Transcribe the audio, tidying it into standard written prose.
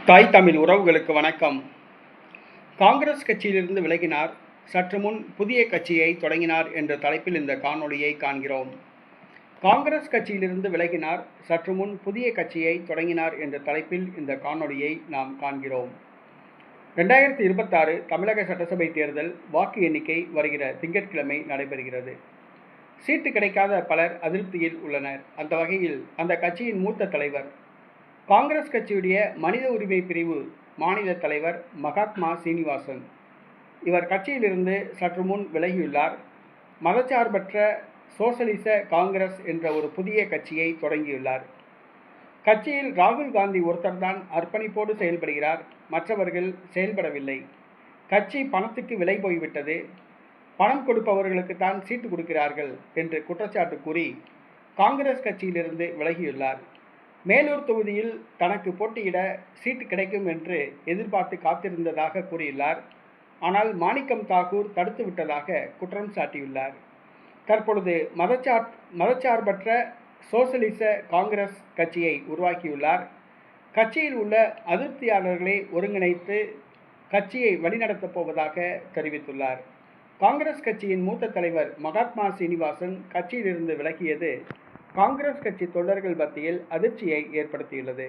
தாய் தமிழ் உறவுகளுக்கு வணக்கம். காங்கிரஸ் கட்சியிலிருந்து விலகினார், சற்று முன் புதிய கட்சியை தொடங்கினார் என்ற தலைப்பில் இந்த காணொளியை காண்கிறோம். காங்கிரஸ் கட்சியிலிருந்து விலகினார், சற்று முன் புதிய கட்சியை தொடங்கினார் என்ற தலைப்பில் இந்த காணொளியை நாம் காண்கிறோம். 2026 தமிழக சட்டசபை தேர்தல் வாக்கு எண்ணிக்கை வருகிற திங்கட்கிழமை நடைபெறுகிறது. சீட்டு கிடைக்காத பலர் அதிருப்தியில் உள்ளனர். அந்த வகையில் அந்த கட்சியின் மூத்த தலைவர், காங்கிரஸ் கட்சியுடைய மனித உரிமை பிரிவு மாநில தலைவர் மகாத்மா சீனிவாசன், இவர் கட்சியிலிருந்து சற்று முன் விலகியுள்ளார். மதச்சார்பற்ற சோசலிச காங்கிரஸ் என்ற ஒரு புதிய கட்சியை தொடங்கியுள்ளார். கட்சியில் ராகுல் காந்தி ஒருத்தர்தான் அர்ப்பணிப்போடு செயல்படுகிறார், மற்றவர்கள் செயல்படவில்லை. கட்சி பணத்துக்கு விலை போய்விட்டது, பணம் கொடுப்பவர்களுக்குத்தான் சீட்டு கொடுக்கிறார்கள் என்று குற்றச்சாட்டு கூறி காங்கிரஸ் கட்சியிலிருந்து விலகியுள்ளார். மேலூர் தொகுதியில் தனக்கு போட்டியிட சீட்டு கிடைக்கும் என்று எதிர்பார்த்து காத்திருந்ததாக கூறியுள்ளார். ஆனால் மாணிக்கம் தாக்கூர் தடுத்து விட்டதாக குற்றம் சாட்டியுள்ளார். தற்பொழுது மதச்சார்பற்ற சோசலிச காங்கிரஸ் கட்சியை உருவாக்கியுள்ளார். கட்சியில் உள்ள அதிருப்தியாளர்களை ஒருங்கிணைத்து கட்சியை வழிநடத்தப் போவதாக தெரிவித்துள்ளார். காங்கிரஸ் கட்சியின் மூத்த தலைவர் மகாத்மா சீனிவாசன் கட்சியிலிருந்து விலகியது காங்கிரஸ் கட்சி தொண்டர்கள் மத்தியில் அதிர்ச்சியை ஏற்படுத்தியுள்ளது.